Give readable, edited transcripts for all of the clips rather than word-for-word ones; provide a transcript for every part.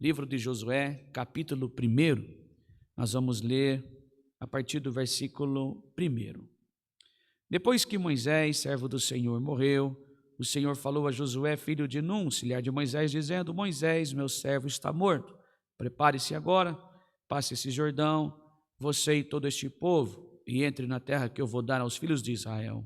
Livro de Josué, capítulo 1. Nós vamos ler a partir do versículo 1. Depois que Moisés, servo do Senhor, morreu, o Senhor falou a Josué, filho de Nun, auxiliar de Moisés, dizendo: Moisés, meu servo, está morto. Prepare-se agora, passe esse Jordão, você e todo este povo, e entre na terra que eu vou dar aos filhos de Israel.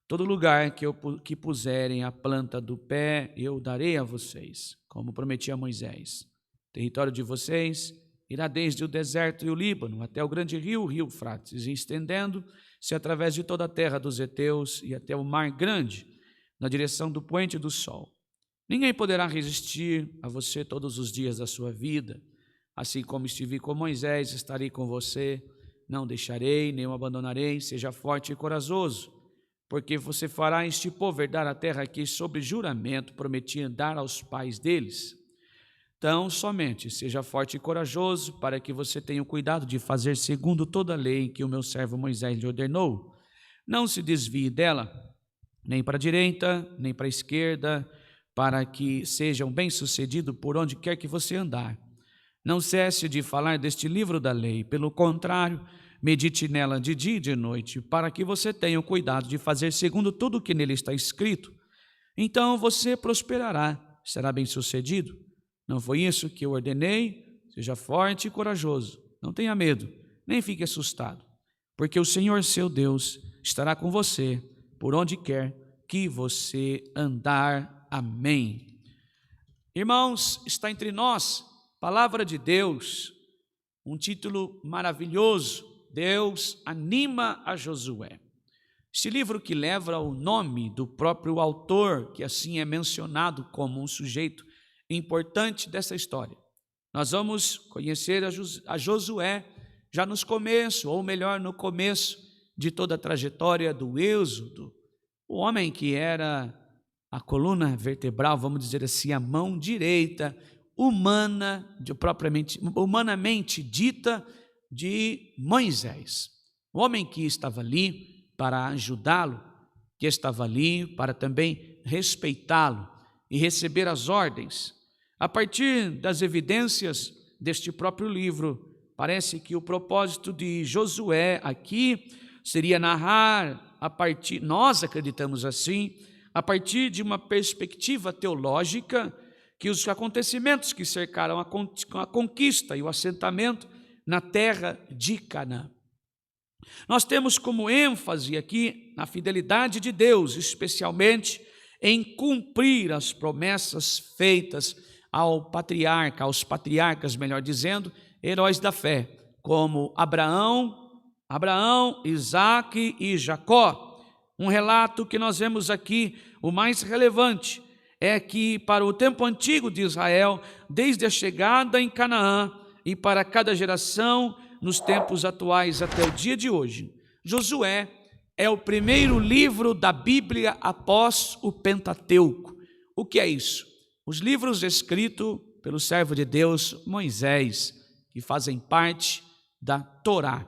Todo lugar que puserem a planta do pé, eu darei a vocês, como prometi a Moisés. O território de vocês irá desde o deserto e o Líbano até o grande rio Eufrates, estendendo-se através de toda a terra dos heteus e até o mar grande, na direção do poente do sol. Ninguém poderá resistir a você todos os dias da sua vida. Assim como estive com Moisés, estarei com você. Não deixarei, nem o abandonarei. Seja forte e corajoso, porque você fará este povo herdar a terra que, sob juramento, prometia dar aos pais deles. Então, somente seja forte e corajoso, para que você tenha o cuidado de fazer segundo toda a lei que o meu servo Moisés lhe ordenou. Não se desvie dela, nem para a direita, nem para a esquerda, para que sejam bem-sucedidos por onde quer que você andar. Não cesse de falar deste livro da lei, pelo contrário, medite nela de dia e de noite, para que você tenha o cuidado de fazer segundo tudo o que nele está escrito. Então você prosperará, será bem-sucedido. Não foi isso que eu ordenei? Seja forte e corajoso, não tenha medo, nem fique assustado, porque o Senhor seu Deus estará com você, por onde quer que você andar. Amém. Irmãos, está entre nós, Palavra de Deus, um título maravilhoso, Deus anima a Josué. Este livro que leva o nome do próprio autor, que assim é mencionado como um sujeito importante dessa história. Nós vamos conhecer a Josué já nos começos, ou melhor, no começo de toda a trajetória do Êxodo, o homem que era a coluna vertebral, vamos dizer assim, a mão direita, humanamente dita, de Moisés. O homem que estava ali para ajudá-lo, que estava ali para também respeitá-lo e receber as ordens. A partir das evidências deste próprio livro, parece que o propósito de Josué aqui seria narrar nós acreditamos assim, a partir de uma perspectiva teológica, que os acontecimentos que cercaram a conquista e o assentamento na terra de Canaã. Nós temos como ênfase aqui na fidelidade de Deus, especialmente em cumprir as promessas feitas aos patriarcas, melhor dizendo, heróis da fé, como Abraão, Isaque e Jacó. Um relato que nós vemos aqui, o mais relevante, é que para o tempo antigo de Israel, desde a chegada em Canaã e para cada geração, nos tempos atuais até o dia de hoje, Josué é o primeiro livro da Bíblia após o Pentateuco. O que é isso? Os livros escritos pelo servo de Deus Moisés, que fazem parte da Torá.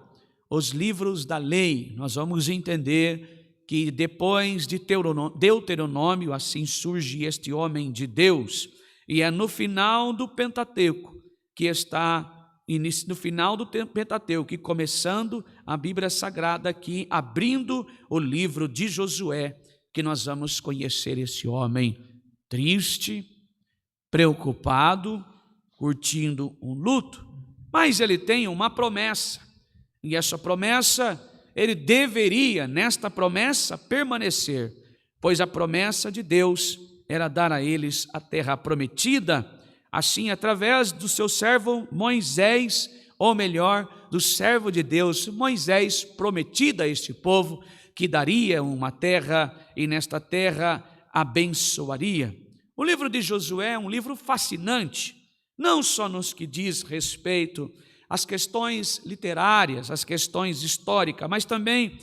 Os livros da lei, nós vamos entender que depois de Deuteronômio, assim surge este homem de Deus, e é no final do Pentateuco que está, no final do Pentateuco, e começando a Bíblia Sagrada aqui, abrindo o livro de Josué, que nós vamos conhecer esse homem triste, preocupado, curtindo um luto, mas ele tem uma promessa, e essa promessa, ele deveria, nesta promessa, permanecer, pois a promessa de Deus era dar a eles a terra prometida, assim, através do seu servo Moisés, ou melhor, do servo de Deus Moisés, prometida a este povo, que daria uma terra, e nesta terra abençoaria. O livro de Josué é um livro fascinante, não só nos que diz respeito às questões literárias, às questões históricas, mas também,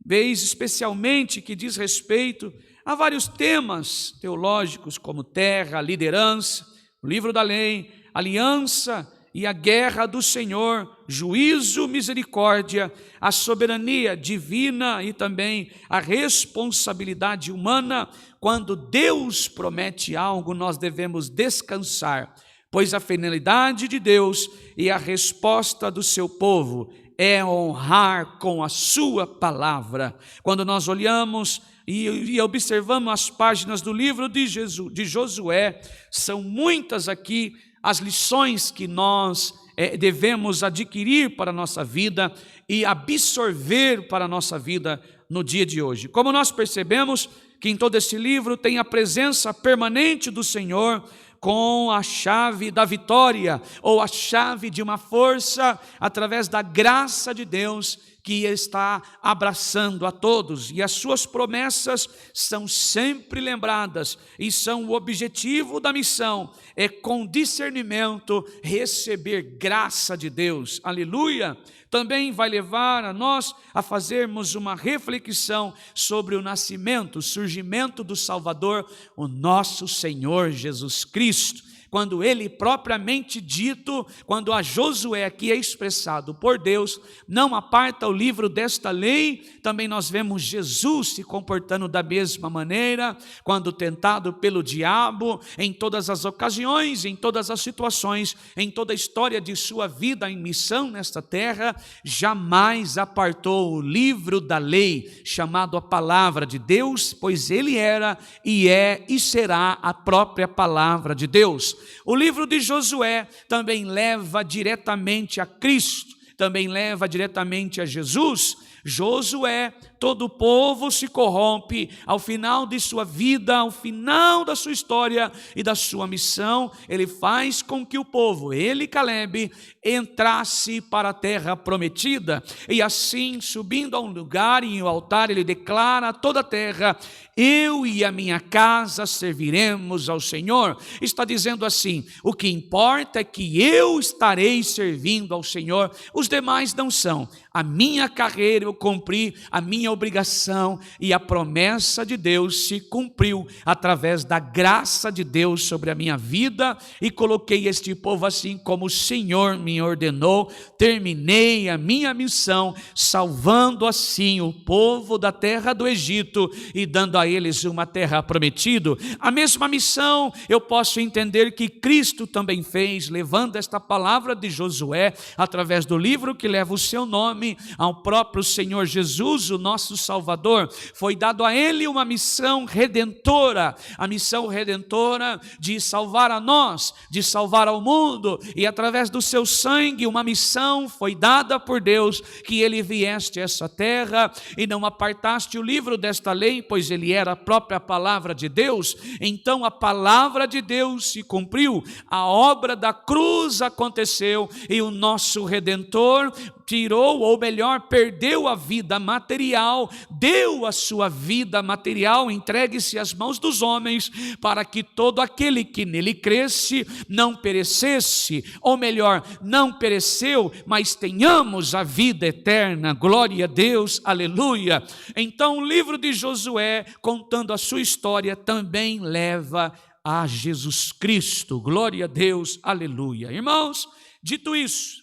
vez especialmente, que diz respeito a vários temas teológicos, como terra, liderança, o livro da lei, aliança e a guerra do Senhor, juízo, misericórdia, a soberania divina e também a responsabilidade humana. Quando Deus promete algo, nós devemos descansar, pois a finalidade de Deus e a resposta do seu povo é honrar com a sua palavra. Quando nós olhamos e observamos as páginas do livro de Josué, são muitas aqui as lições que nós devemos adquirir para a nossa vida e absorver para a nossa vida no dia de hoje. Como nós percebemos que em todo esse livro tem a presença permanente do Senhor, com a chave da vitória, ou a chave de uma força, através da graça de Deus, que está abraçando a todos, e as suas promessas são sempre lembradas, e são o objetivo da missão, é com discernimento receber graça de Deus, aleluia. Também vai levar a nós a fazermos uma reflexão sobre o nascimento, o surgimento do Salvador, o nosso Senhor Jesus Cristo. Quando ele propriamente dito, quando a Josué aqui é expressado por Deus, não aparta o livro desta lei, também nós vemos Jesus se comportando da mesma maneira, quando tentado pelo diabo, em todas as ocasiões, em todas as situações, em toda a história de sua vida em missão nesta terra, jamais apartou o livro da lei, chamado a palavra de Deus, pois ele era e é e será a própria palavra de Deus. O livro de Josué também leva diretamente a Cristo, também leva diretamente a Jesus. Josué, todo o povo se corrompe ao final de sua vida, ao final da sua história e da sua missão. Ele faz com que o povo, ele, Caleb, entrasse para a terra prometida, e assim, subindo a um lugar e ao altar, ele declara a toda a terra: eu e a minha casa serviremos ao Senhor. Está dizendo assim: o que importa é que eu estarei servindo ao Senhor, os demais não são. A minha carreira eu cumpri, a minha obrigação, e a promessa de Deus se cumpriu através da graça de Deus sobre a minha vida, e coloquei este povo assim como o Senhor me ordenou. Terminei a minha missão, salvando assim o povo da terra do Egito e dando a eles uma terra prometida. A mesma missão eu posso entender que Cristo também fez, levando esta palavra de Josué, através do livro que leva o seu nome, ao próprio Senhor Jesus, o nosso Salvador. Foi dado a ele uma missão redentora, a missão redentora de salvar a nós, de salvar ao mundo, e através do seu sangue uma missão foi dada por Deus, que ele vieste a essa terra e não apartaste o livro desta lei, pois ele era a própria palavra de Deus. Então a palavra de Deus se cumpriu, a obra da cruz aconteceu, e o nosso Redentor tirou, ou melhor, perdeu a vida material, deu a sua vida material, entregue-se às mãos dos homens, para que todo aquele que nele cresce não perecesse, ou melhor, não pereceu, mas tenhamos a vida eterna. Glória a Deus, aleluia. Então o livro de Josué, contando a sua história, também leva a Jesus Cristo. Glória a Deus, aleluia. Irmãos, dito isso,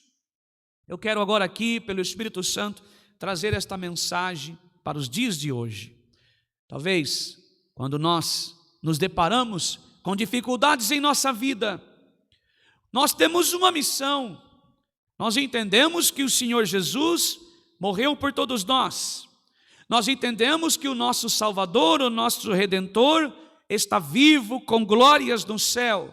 eu quero agora aqui, pelo Espírito Santo, trazer esta mensagem para os dias de hoje. Talvez, quando nós nos deparamos com dificuldades em nossa vida, nós temos uma missão. Nós entendemos que o Senhor Jesus morreu por todos nós. Nós entendemos que o nosso Salvador, o nosso Redentor, está vivo com glórias no céu.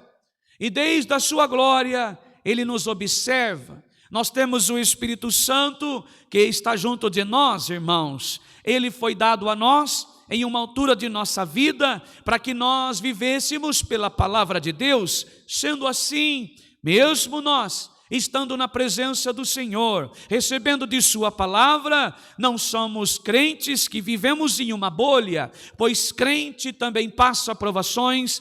E desde a sua glória, Ele nos observa. Nós temos o Espírito Santo que está junto de nós, irmãos. Ele foi dado a nós em uma altura de nossa vida para que nós vivêssemos pela palavra de Deus. Sendo assim, mesmo nós, estando na presença do Senhor, recebendo de sua palavra, não somos crentes que vivemos em uma bolha, pois crente também passa provações,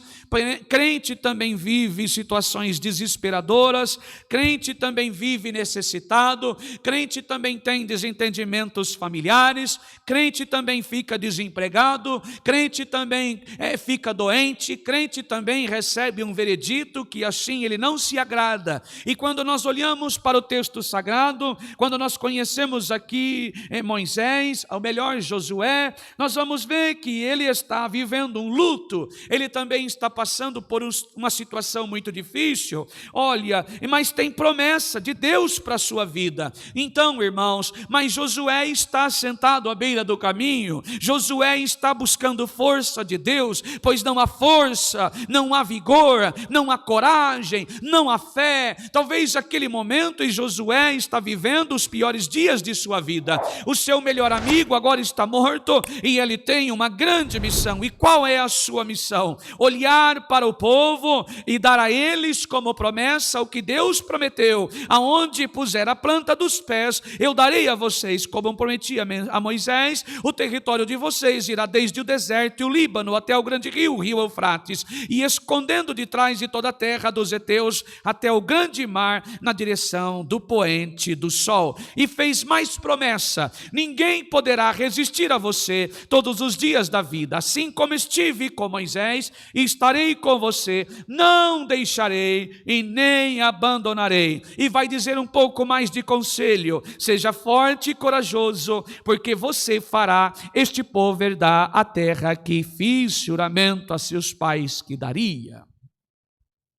crente também vive situações desesperadoras, crente também vive necessitado, crente também tem desentendimentos familiares, crente também fica desempregado, crente também fica doente, crente também recebe um veredito que assim ele não se agrada. E quando nós olhamos para o texto sagrado, quando nós conhecemos aqui Moisés, ou melhor Josué, nós vamos ver que ele está vivendo um luto, ele também está passando passando por uma situação muito difícil, olha, mas tem promessa de Deus para a sua vida. Então, irmãos, mas Josué está sentado à beira do caminho, Josué está buscando força de Deus, pois não há força, não há vigor, não há coragem, não há fé. Talvez aquele momento em Josué está vivendo os piores dias de sua vida. O seu melhor amigo agora está morto e ele tem uma grande missão. E qual é a sua missão? Olhar para o povo e dar a eles como promessa o que Deus prometeu: aonde puser a planta dos pés, eu darei a vocês, como prometi a Moisés, o território de vocês irá desde o deserto e o Líbano até o grande rio, o rio Eufrates, e escondendo de trás de toda a terra dos heteus até o grande mar, na direção do poente do sol. E fez mais promessa: ninguém poderá resistir a você todos os dias da vida. Assim como estive com Moisés, estarei com você, não deixarei e nem abandonarei. E vai dizer um pouco mais de conselho: seja forte e corajoso, porque você fará este povo herdar a terra que fiz juramento a seus pais que daria.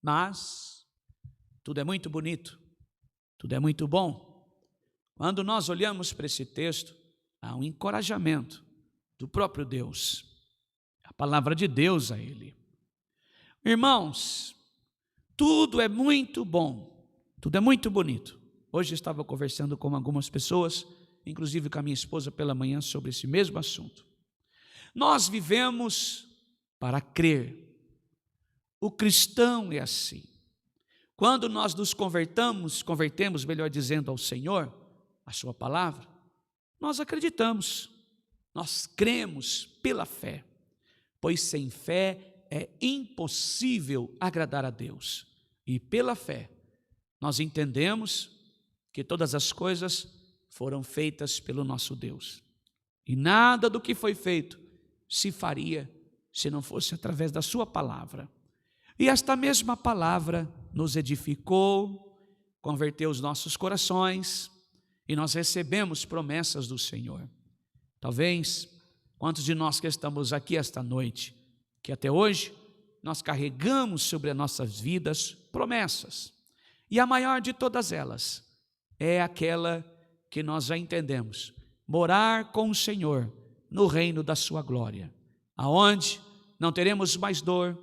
Mas tudo é muito bonito, tudo é muito bom. Quando nós olhamos para esse texto, há um encorajamento do próprio Deus, a palavra de Deus a ele. Irmãos, tudo é muito bom, tudo é muito bonito. Hoje eu estava conversando com algumas pessoas, inclusive com a minha esposa pela manhã, sobre esse mesmo assunto. Nós vivemos para crer. O cristão é assim. Quando nós nos convertemos, melhor dizendo, ao Senhor, a sua palavra, nós acreditamos, nós cremos pela fé, pois sem fé é impossível agradar a Deus. E pela fé, nós entendemos que todas as coisas foram feitas pelo nosso Deus. E nada do que foi feito se faria se não fosse através da sua palavra. E esta mesma palavra nos edificou, converteu os nossos corações, e nós recebemos promessas do Senhor. Talvez, quantos de nós que estamos aqui esta noite, que até hoje nós carregamos sobre as nossas vidas promessas, e a maior de todas elas é aquela que nós já entendemos: morar com o Senhor no reino da sua glória, aonde não teremos mais dor,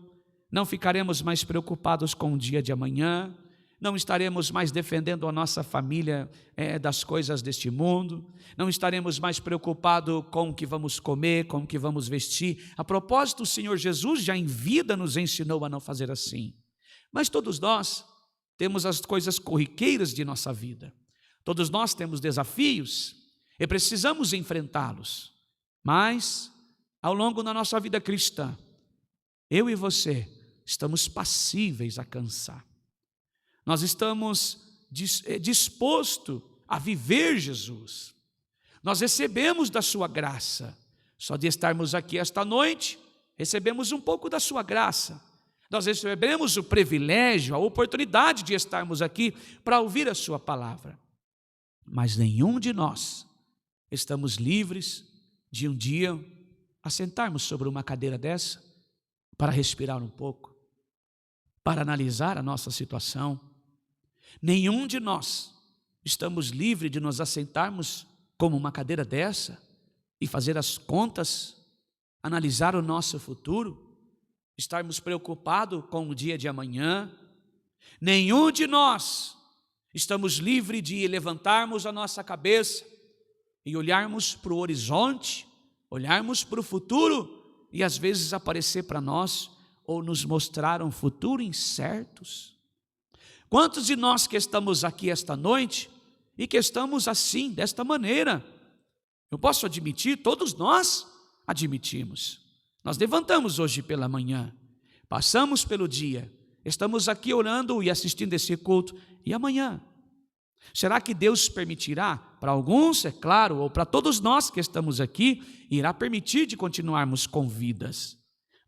não ficaremos mais preocupados com o dia de amanhã, não estaremos mais defendendo a nossa família das coisas deste mundo, não estaremos mais preocupados com o que vamos comer, com o que vamos vestir. A propósito, o Senhor Jesus já em vida nos ensinou a não fazer assim. Mas todos nós temos as coisas corriqueiras de nossa vida, todos nós temos desafios e precisamos enfrentá-los. Mas, ao longo da nossa vida cristã, eu e você estamos passíveis a cansar. Nós estamos dispostos a viver Jesus. Nós recebemos da sua graça. Só de estarmos aqui esta noite, recebemos um pouco da sua graça. Nós recebemos o privilégio, a oportunidade de estarmos aqui para ouvir a sua palavra. Mas nenhum de nós estamos livres de um dia assentarmos sobre uma cadeira dessa para respirar um pouco, para analisar a nossa situação. Nenhum de nós estamos livres de nos assentarmos como uma cadeira dessa e fazer as contas, analisar o nosso futuro, estarmos preocupados com o dia de amanhã. Nenhum de nós estamos livres de levantarmos a nossa cabeça e olharmos para o horizonte, olharmos para o futuro e às vezes aparecer para nós ou nos mostrar um futuro incertos. Quantos de nós que estamos aqui esta noite e que estamos assim, desta maneira? Eu posso admitir, todos nós admitimos. Nós levantamos hoje pela manhã, passamos pelo dia, estamos aqui orando e assistindo esse culto, e amanhã? Será que Deus permitirá? Para alguns, é claro, ou para todos nós que estamos aqui, irá permitir de continuarmos com vidas.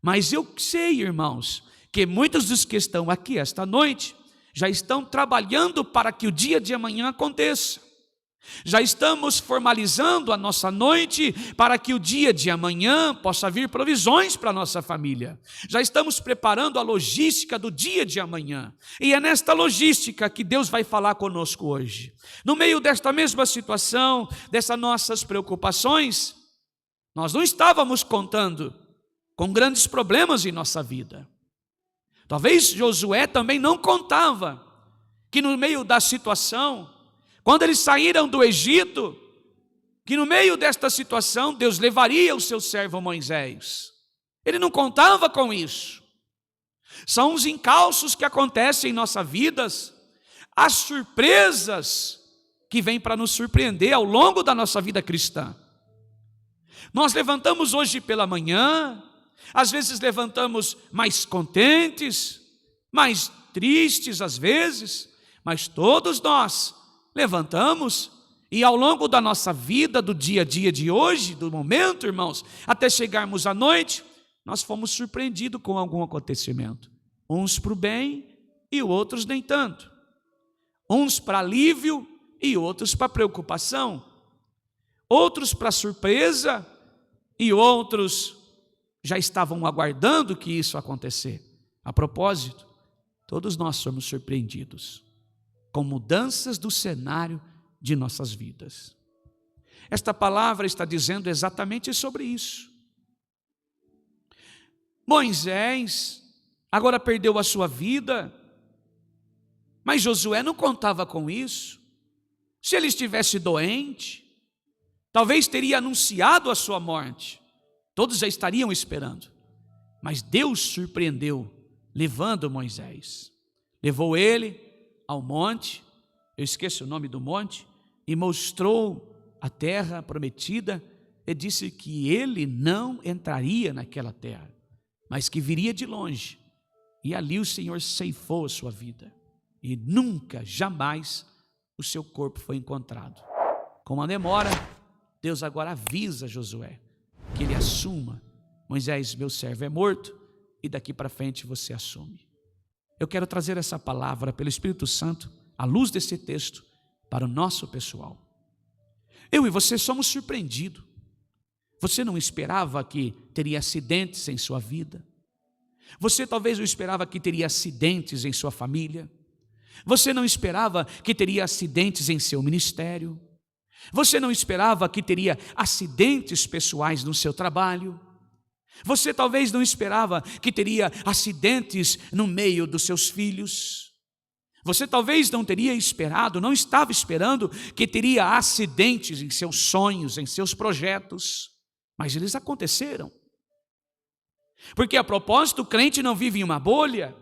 Mas eu sei, irmãos, que muitos dos que estão aqui esta noite já estão trabalhando para que o dia de amanhã aconteça. Já estamos formalizando a nossa noite para que o dia de amanhã possa vir provisões para a nossa família. Já estamos preparando a logística do dia de amanhã. E é nesta logística que Deus vai falar conosco hoje. No meio desta mesma situação, dessas nossas preocupações, nós não estávamos contando com grandes problemas em nossa vida. Talvez Josué também não contava que no meio da situação, quando eles saíram do Egito, que no meio desta situação Deus levaria o seu servo Moisés. Ele não contava com isso. São os encalços que acontecem em nossas vidas, as surpresas que vêm para nos surpreender ao longo da nossa vida cristã. Nós levantamos hoje pela manhã, às vezes levantamos mais contentes, mais tristes às vezes, mas todos nós levantamos e ao longo da nossa vida, do dia a dia de hoje, do momento, irmãos, até chegarmos à noite, nós fomos surpreendidos com algum acontecimento. Uns para o bem e outros nem tanto. Uns para alívio e outros para preocupação. Outros para surpresa e outros já estavam aguardando que isso acontecer. A propósito, todos nós somos surpreendidos com mudanças do cenário de nossas vidas. Esta palavra está dizendo exatamente sobre isso. Moisés agora perdeu a sua vida, mas Josué não contava com isso. Se ele estivesse doente, talvez teria anunciado a sua morte. Todos já estariam esperando. Mas Deus surpreendeu, levando Moisés. Levou ele ao monte, eu esqueço o nome do monte, e mostrou a terra prometida, e disse que ele não entraria naquela terra, mas que viria de longe, e ali o Senhor ceifou a sua vida, e nunca, jamais, o seu corpo foi encontrado. Com a demora, Deus agora avisa Josué, que ele assuma: Moisés, meu servo é morto, e daqui para frente você assume. Eu quero trazer essa palavra pelo Espírito Santo, à luz desse texto, para o nosso pessoal. Eu e você somos surpreendidos. Você não esperava que teria acidentes em sua vida. Você talvez não esperava que teria acidentes em sua família. Você não esperava que teria acidentes em seu ministério. Você não esperava que teria acidentes pessoais no seu trabalho. Você talvez não esperava que teria acidentes no meio dos seus filhos. Você talvez não teria esperado, não estava esperando que teria acidentes em seus sonhos, em seus projetos. Mas eles aconteceram. Porque a propósito, o crente não vive em uma bolha.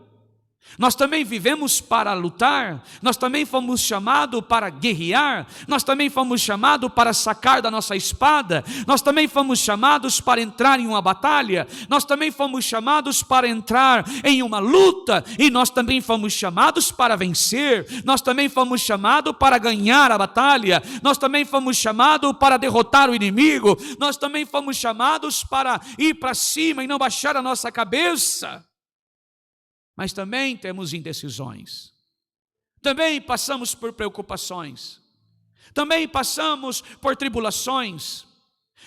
Nós também vivemos para lutar, nós também fomos chamados para guerrear, nós também fomos chamados para sacar da nossa espada, nós também fomos chamados para entrar em uma batalha, nós também fomos chamados para entrar em uma luta, e nós também fomos chamados para vencer, nós também fomos chamados para ganhar a batalha, nós também fomos chamados para derrotar o inimigo, nós também fomos chamados para ir para cima e não baixar a nossa cabeça. Mas também temos indecisões, também passamos por preocupações, também passamos por tribulações,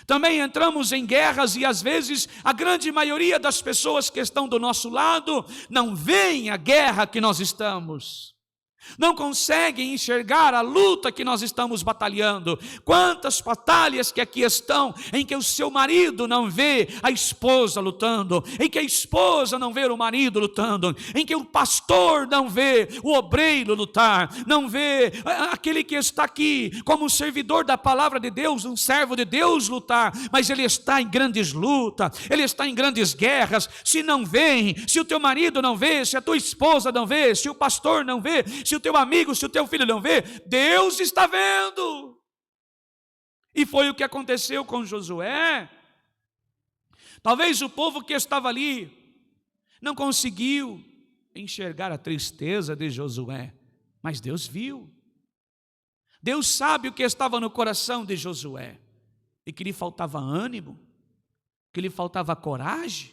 também entramos em guerras e às vezes a grande maioria das pessoas que estão do nosso lado não veem a guerra que nós estamos. Não conseguem enxergar a luta que nós estamos batalhando. Quantas batalhas que aqui estão, em que o seu marido não vê a esposa lutando, em que a esposa não vê o marido lutando, em que o pastor não vê o obreiro lutar, não vê aquele que está aqui como um servidor da palavra de Deus, um servo de Deus lutar, mas ele está em grandes lutas, ele está em grandes guerras. Se não vê, se o teu marido não vê, se a tua esposa não vê, se o pastor não vê, se o teu amigo, se o teu filho não vê, Deus está vendo. E foi o que aconteceu com Josué. Talvez o povo que estava ali não conseguiu enxergar a tristeza de Josué, mas Deus viu. Deus sabe o que estava no coração de Josué, e que lhe faltava ânimo, que lhe faltava coragem.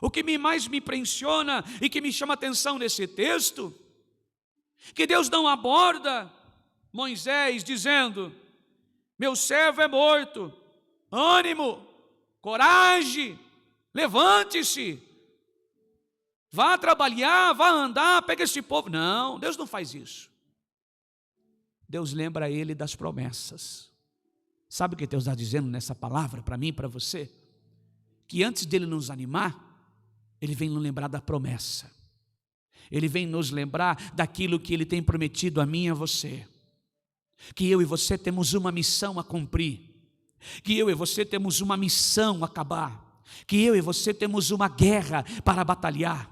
O que mais me impressiona e que me chama a atenção nesse texto, que Deus não aborda Moisés dizendo: meu servo é morto, ânimo, coragem, levante-se, vá trabalhar, vá andar, pega esse povo. Não, Deus não faz isso. Deus lembra ele das promessas. Sabe o que Deus está dizendo nessa palavra para mim e para você? Que antes dele nos animar, ele vem nos lembrar da promessa. Ele vem nos lembrar daquilo que ele tem prometido a mim e a você. Que eu e você temos uma missão a cumprir. Que eu e você temos uma missão a acabar. Que eu e você temos uma guerra para batalhar.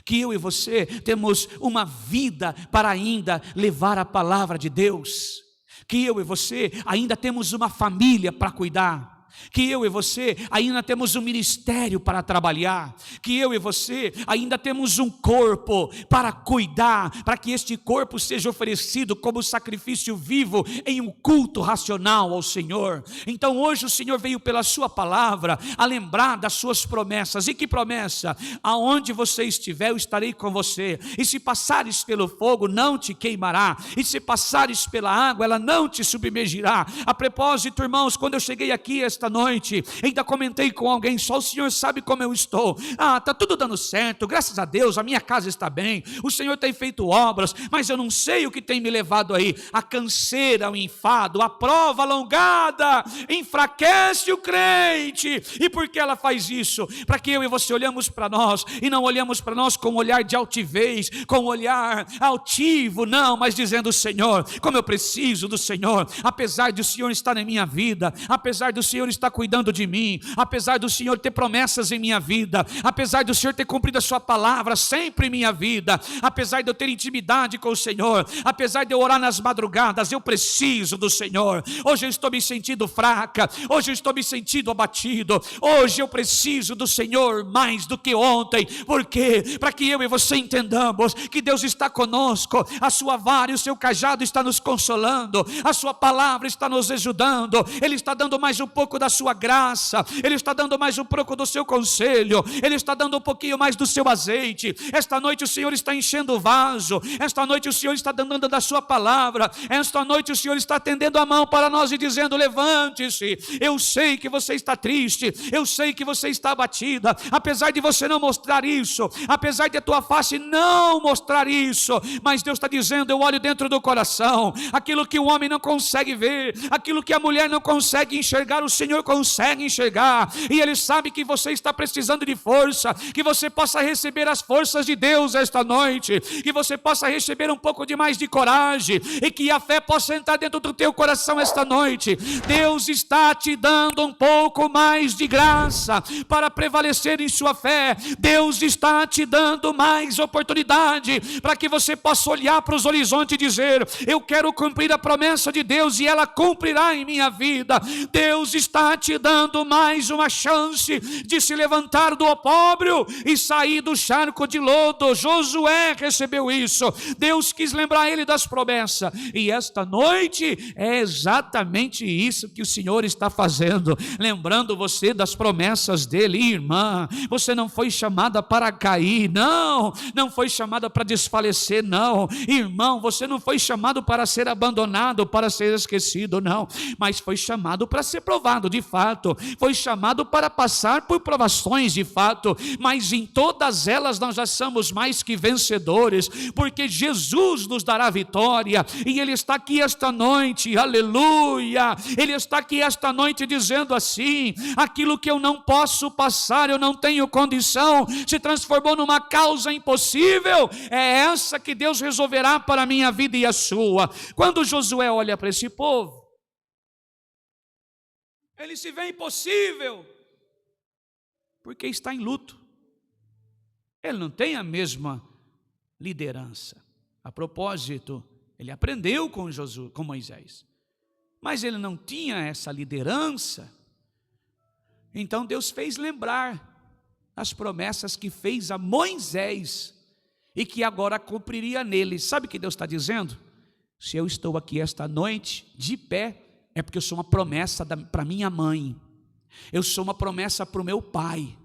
Que eu e você temos uma vida para ainda levar a palavra de Deus. Que eu e você ainda temos uma família para cuidar. Que eu e você ainda temos um ministério para trabalhar. Que eu e você ainda temos um corpo para cuidar, para que este corpo seja oferecido como sacrifício vivo em um culto racional ao Senhor. Então hoje o Senhor veio pela sua palavra a lembrar das suas promessas. E que promessa? Aonde você estiver, eu estarei com você. E se passares pelo fogo, não te queimará. E se passares pela água, ela não te submergirá. A propósito, irmãos, quando eu cheguei aqui esta noite, ainda comentei com alguém: só o Senhor sabe como eu estou. Está tudo dando certo, graças a Deus, a minha casa está bem, o Senhor tem feito obras, mas eu não sei o que tem me levado aí. A canseira, o enfado, a prova alongada enfraquece o crente. E por que ela faz isso? Para que eu e você olhamos para nós e não olhamos para nós com um olhar de altivez, com um olhar altivo, não, mas dizendo: Senhor, como eu preciso do Senhor, apesar de o Senhor estar na minha vida, apesar do Senhor está cuidando de mim, apesar do Senhor ter promessas em minha vida, apesar do Senhor ter cumprido a sua palavra sempre em minha vida, apesar de eu ter intimidade com o Senhor, apesar de eu orar nas madrugadas, eu preciso do Senhor. Hoje eu estou me sentindo fraca, hoje eu estou me sentindo abatido, hoje eu preciso do Senhor mais do que ontem. Por quê? Para que eu e você entendamos que Deus está conosco, a sua vara e o seu cajado está nos consolando, a sua palavra está nos ajudando, Ele está dando mais um pouco da sua graça, Ele está dando mais um pouco do seu conselho, Ele está dando um pouquinho mais do seu azeite. Esta noite o Senhor está enchendo o vaso, esta noite o Senhor está dando da sua palavra, esta noite o Senhor está estendendo a mão para nós e dizendo: levante-se. Eu sei que você está triste, eu sei que você está abatida, apesar de você não mostrar isso, apesar de a tua face não mostrar isso, mas Deus está dizendo: eu olho dentro do coração, aquilo que o homem não consegue ver, aquilo que a mulher não consegue enxergar, o Senhor consegue enxergar, e Ele sabe que você está precisando de força, que você possa receber as forças de Deus esta noite, que você possa receber um pouco de mais de coragem, e que a fé possa entrar dentro do teu coração esta noite. Deus está te dando um pouco mais de graça para prevalecer em sua fé. Deus está te dando mais oportunidade para que você possa olhar para os horizontes e dizer: eu quero cumprir a promessa de Deus e ela cumprirá em minha vida. Deus está te dando mais uma chance de se levantar do opróbrio e sair do charco de lodo. Josué recebeu isso, Deus quis lembrar ele das promessas, e esta noite é exatamente isso que o Senhor está fazendo, lembrando você das promessas dele. Irmã, você não foi chamada para cair, não foi chamada para desfalecer, não. Irmão, você não foi chamado para ser abandonado, para ser esquecido, não, mas foi chamado para ser provado de fato, foi chamado para passar por provações de fato, mas em todas elas nós já somos mais que vencedores, porque Jesus nos dará vitória, e Ele está aqui esta noite, aleluia, Ele está aqui esta noite dizendo assim: aquilo que eu não posso passar, eu não tenho condição, se transformou numa causa impossível, é essa que Deus resolverá para a minha vida e a sua. Quando Josué olha para esse povo, ele se vê impossível, porque está em luto, ele não tem a mesma liderança. A propósito, ele aprendeu com Moisés, mas ele não tinha essa liderança. Então Deus fez lembrar as promessas que fez a Moisés e que agora cumpriria nele. Sabe o que Deus está dizendo? Se eu estou aqui esta noite de pé, é porque eu sou uma promessa para minha mãe, eu sou uma promessa para o meu pai.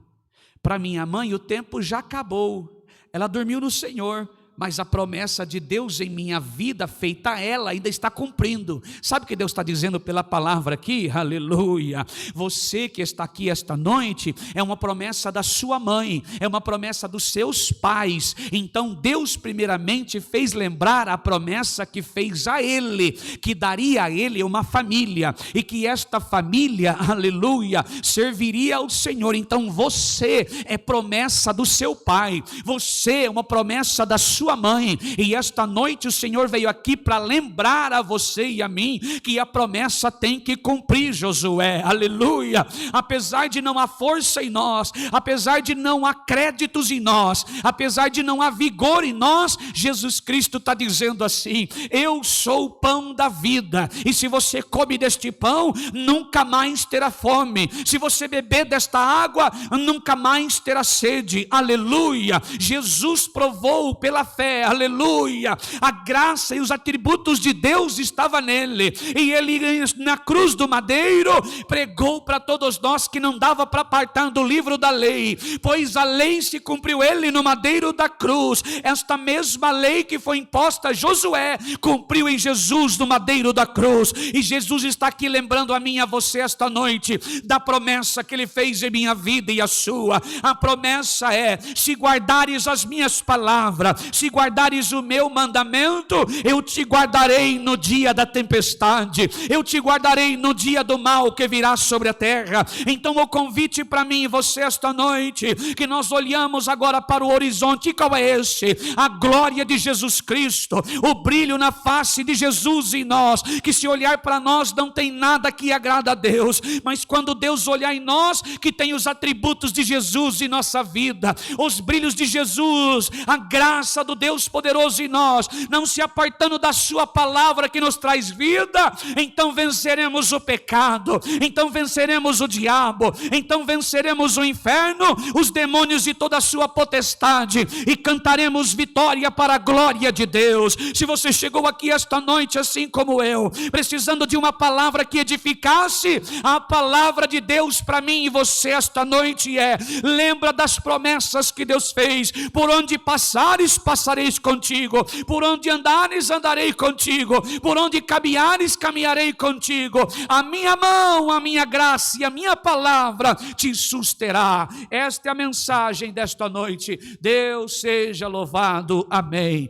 Para minha mãe o tempo já acabou, ela dormiu no Senhor, mas a promessa de Deus em minha vida, feita ela, ainda está cumprindo. Sabe o que Deus está dizendo pela palavra aqui? Aleluia! Você que está aqui esta noite, é uma promessa da sua mãe, é uma promessa dos seus pais. Então Deus primeiramente fez lembrar a promessa que fez a ele, que daria a ele uma família, e que esta família, aleluia, serviria ao Senhor. Então você é promessa do seu pai, você é uma promessa da sua mãe, e esta noite o Senhor veio aqui para lembrar a você e a mim que a promessa tem que cumprir, Josué, aleluia. Apesar de não há força em nós, apesar de não há créditos em nós, apesar de não há vigor em nós, Jesus Cristo está dizendo assim: eu sou o pão da vida, e se você come deste pão, nunca mais terá fome, se você beber desta água, nunca mais terá sede, aleluia. Jesus provou pela fé, aleluia, a graça e os atributos de Deus estavam nele, e ele na cruz do madeiro pregou para todos nós que não dava para apartar do livro da lei, pois a lei se cumpriu ele no madeiro da cruz. Esta mesma lei que foi imposta a Josué cumpriu em Jesus no madeiro da cruz, e Jesus está aqui lembrando a mim e a você esta noite da promessa que ele fez em minha vida e a sua. A promessa é: se guardares as minhas palavras, se guardares o meu mandamento, eu te guardarei no dia da tempestade, eu te guardarei no dia do mal que virá sobre a terra. Então o convite para mim e você esta noite, que nós olhamos agora para o horizonte, qual é esse? A glória de Jesus Cristo, o brilho na face de Jesus em nós, que se olhar para nós não tem nada que agrada a Deus, mas quando Deus olhar em nós, que tem os atributos de Jesus em nossa vida, os brilhos de Jesus, a graça do Deus poderoso em nós, não se apartando da sua palavra que nos traz vida, então venceremos o pecado, então venceremos o diabo, então venceremos o inferno, os demônios e toda a sua potestade, e cantaremos vitória para a glória de Deus. Se você chegou aqui esta noite assim como eu, precisando de uma palavra que edificasse, a palavra de Deus para mim e você esta noite é: lembra das promessas que Deus fez. Por onde passares, passareis contigo, por onde andares, andarei contigo, por onde caminhares, caminharei contigo, a minha mão, a minha graça e a minha palavra te susterá. Esta é a mensagem desta noite. Deus seja louvado, amém.